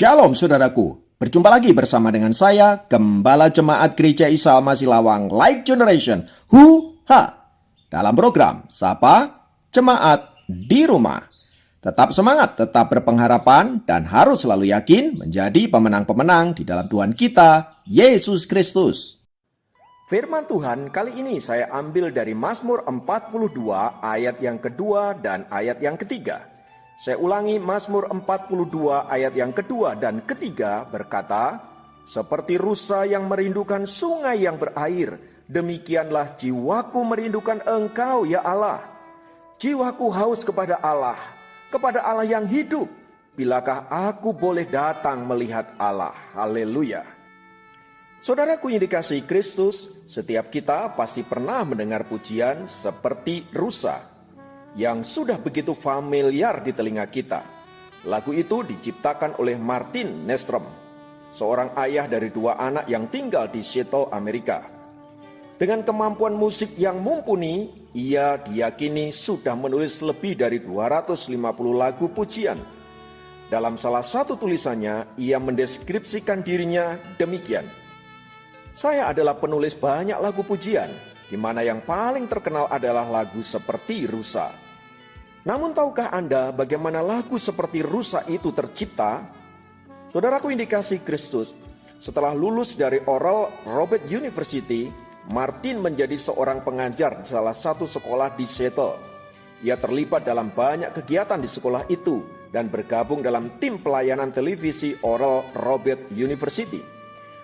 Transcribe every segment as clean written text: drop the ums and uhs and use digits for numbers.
Shalom saudaraku, berjumpa lagi bersama dengan saya, Gembala Jemaat Gereja Isa Almasih Lawang Light Generation, dalam program Sapa Jemaat di Rumah. Tetap semangat, tetap berpengharapan, dan harus selalu yakin menjadi pemenang-pemenang di dalam Tuhan kita, Yesus Kristus. Firman Tuhan kali ini saya ambil dari Mazmur 42 ayat yang kedua dan ayat yang ketiga. Saya ulangi, Mazmur 42 ayat yang kedua dan ketiga berkata, "Seperti rusa yang merindukan sungai yang berair, demikianlah jiwaku merindukan Engkau ya Allah. Jiwaku haus kepada Allah yang hidup. Bilakah aku boleh datang melihat Allah?" Haleluya. Saudaraku yang dikasihi Kristus, setiap kita pasti pernah mendengar pujian seperti rusa yang sudah begitu familiar di telinga kita. Lagu itu diciptakan oleh Martin Nystrom, seorang ayah dari 2 anak yang tinggal di Seattle, Amerika. Dengan kemampuan musik yang mumpuni, ia diyakini sudah menulis lebih dari 250 lagu pujian. Dalam salah satu tulisannya, ia mendeskripsikan dirinya demikian: "Saya adalah penulis banyak lagu pujian, di mana yang paling terkenal adalah lagu seperti rusa. Namun tahukah Anda bagaimana lagu seperti rusa itu tercipta?" Saudaraku yang dikasihi Kristus, setelah lulus dari Oral Roberts University, Martin menjadi seorang pengajar di salah satu sekolah di Seattle. Ia terlibat dalam banyak kegiatan di sekolah itu dan bergabung dalam tim pelayanan televisi Oral Roberts University.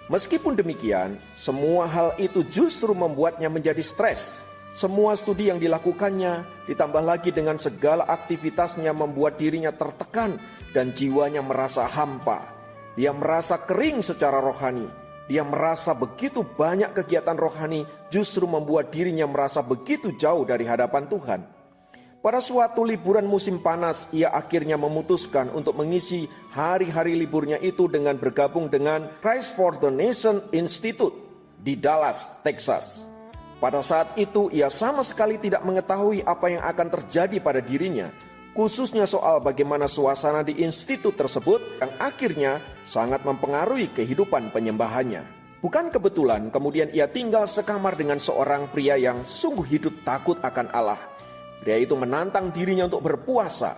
Meskipun demikian, semua hal itu justru membuatnya menjadi stres. Semua studi yang dilakukannya, ditambah lagi dengan segala aktivitasnya, membuat dirinya tertekan dan jiwanya merasa hampa. Dia merasa kering secara rohani. Dia merasa begitu banyak kegiatan rohani justru membuat dirinya merasa begitu jauh dari hadapan Tuhan. Pada suatu liburan musim panas, ia akhirnya memutuskan untuk mengisi hari-hari liburnya itu dengan bergabung dengan Christ for the Nation Institute di Dallas, Texas. Pada saat itu ia sama sekali tidak mengetahui apa yang akan terjadi pada dirinya, khususnya soal bagaimana suasana di institut tersebut yang akhirnya sangat mempengaruhi kehidupan penyembahannya. Bukan kebetulan kemudian ia tinggal sekamar dengan seorang pria yang sungguh hidup takut akan Allah. Pria itu menantang dirinya untuk berpuasa.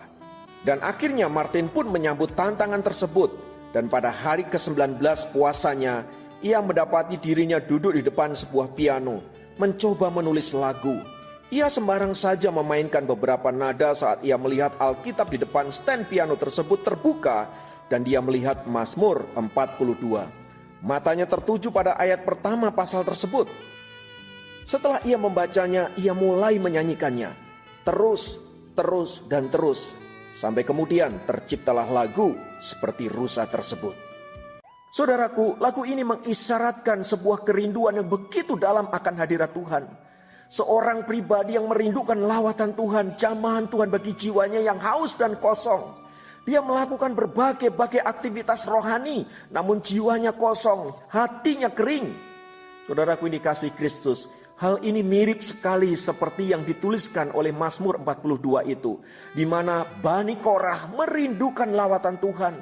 Dan akhirnya Martin pun menyambut tantangan tersebut. Dan pada hari ke-19 puasanya, ia mendapati dirinya duduk di depan sebuah piano, mencoba menulis lagu. Ia sembarang saja memainkan beberapa nada saat ia melihat Alkitab di depan stand piano tersebut terbuka. Dan dia melihat Mazmur 42. Matanya tertuju pada ayat pertama pasal tersebut. Setelah ia membacanya, ia mulai menyanyikannya. Terus, dan terus. Sampai kemudian terciptalah lagu seperti rusa tersebut. Saudaraku, lagu ini mengisyaratkan sebuah kerinduan yang begitu dalam akan hadirat Tuhan. Seorang pribadi yang merindukan lawatan Tuhan, jamahan Tuhan bagi jiwanya yang haus dan kosong. Dia melakukan berbagai aktivitas rohani, namun jiwanya kosong, hatinya kering. Saudaraku yang dikasihi Kristus, hal ini mirip sekali seperti yang dituliskan oleh Mazmur 42 itu, di mana Bani Korah merindukan lawatan Tuhan,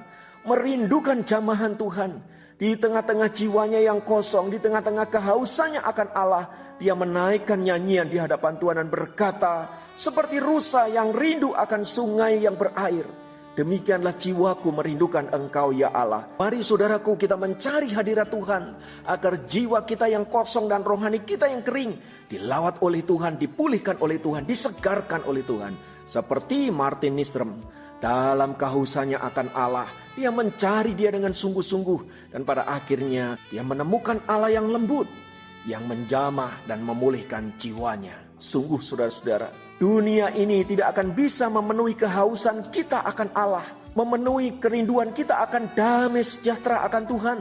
merindukan jamahan Tuhan. Di tengah-tengah jiwanya yang kosong, di tengah-tengah kehausannya akan Allah, dia menaikkan nyanyian di hadapan Tuhan dan berkata, "Seperti rusa yang rindu akan sungai yang berair, demikianlah jiwaku merindukan Engkau ya Allah." Mari saudaraku, kita mencari hadirat Tuhan, agar jiwa kita yang kosong dan rohani kita yang kering dilawat oleh Tuhan, dipulihkan oleh Tuhan, disegarkan oleh Tuhan. Seperti Martin Nystrom, dalam kehausannya akan Allah, dia mencari dia dengan sungguh-sungguh. Dan pada akhirnya dia menemukan Allah yang lembut, yang menjamah dan memulihkan jiwanya. Sungguh saudara-saudara, dunia ini tidak akan bisa memenuhi kehausan kita akan Allah, memenuhi kerinduan kita akan damai sejahtera akan Tuhan.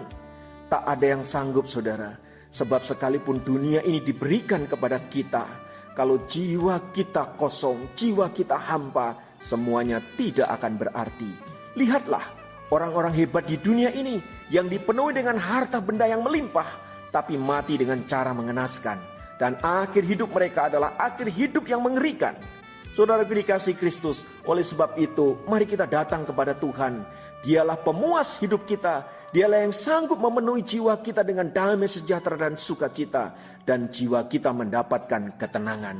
Tak ada yang sanggup saudara, sebab sekalipun dunia ini diberikan kepada kita, kalau jiwa kita kosong, jiwa kita hampa, semuanya tidak akan berarti. Lihatlah orang-orang hebat di dunia ini yang dipenuhi dengan harta benda yang melimpah, tapi mati dengan cara mengenaskan. Dan akhir hidup mereka adalah akhir hidup yang mengerikan. Saudara dikasih Kristus, oleh sebab itu mari kita datang kepada Tuhan. Dialah pemuas hidup kita. Dialah yang sanggup memenuhi jiwa kita dengan damai sejahtera dan sukacita. Dan jiwa kita mendapatkan ketenangan.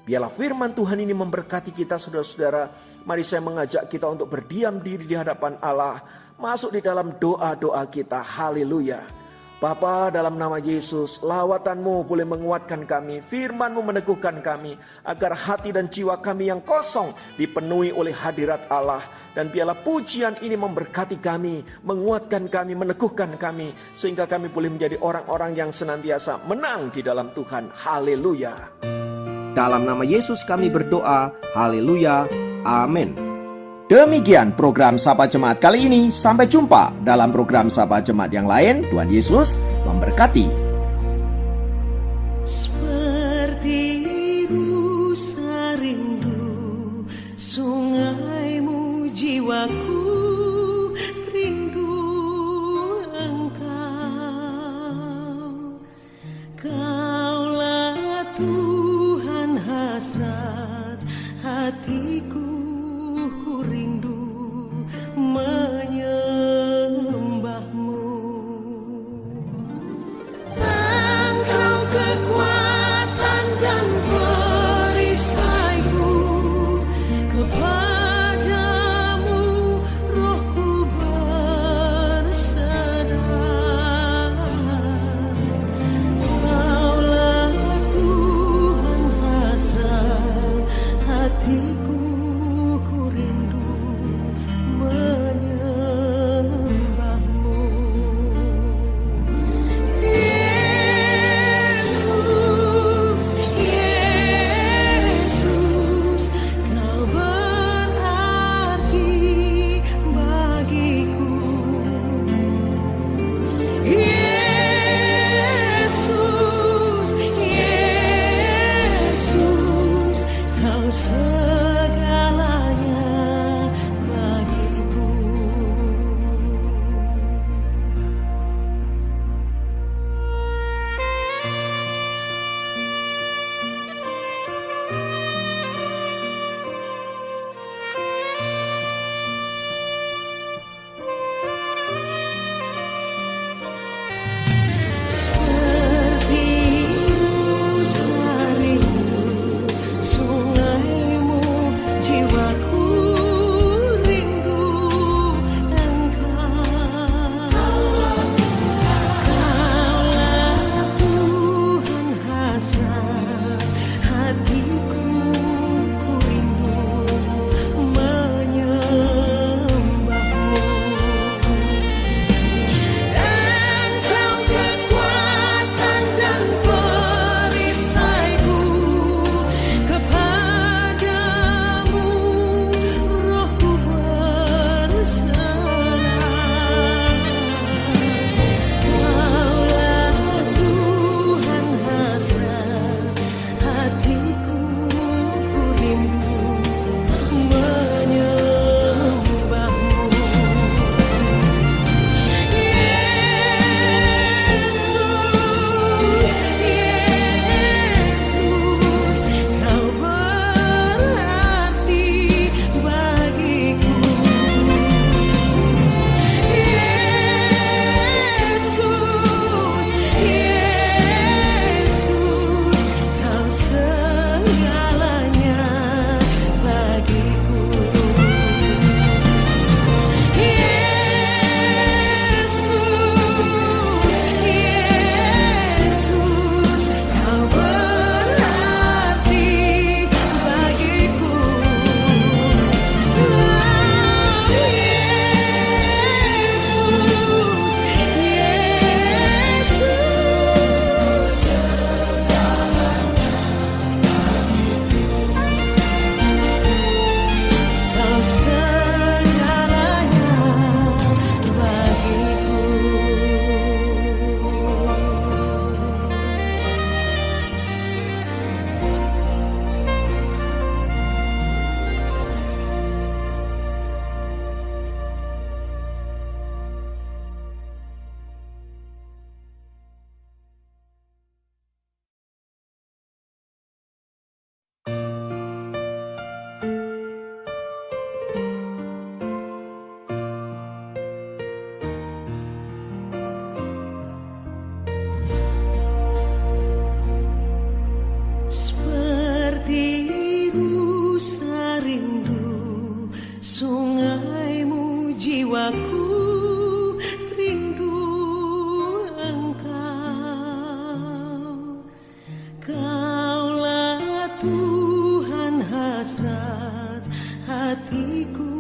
Biarlah firman Tuhan ini memberkati kita saudara-saudara. Mari saya mengajak kita untuk berdiam diri di hadapan Allah. Masuk di dalam doa-doa kita. Haleluya. Bapa, dalam nama Yesus, lawatan-Mu boleh menguatkan kami, firman-Mu meneguhkan kami, agar hati dan jiwa kami yang kosong dipenuhi oleh hadirat Allah. Dan biarlah pujian ini memberkati kami, menguatkan kami, meneguhkan kami, sehingga kami boleh menjadi orang-orang yang senantiasa menang di dalam Tuhan. Haleluya. Dalam nama Yesus kami berdoa, haleluya, amin. Demikian program Sapa Jemaat kali ini. Sampai jumpa dalam program Sapa Jemaat yang lain. Tuhan Yesus memberkati. Seperti rusa rindu sungaimu, jiwaku rindu Engkau. Kaulah Tuhan hasrat hatiku, rindu menyembah-Mu. Engkau kekuatan dan perisaiku, kepadamu sungaimu jiwaku rindu engkau. Kaulah Tuhan hasrat hatiku.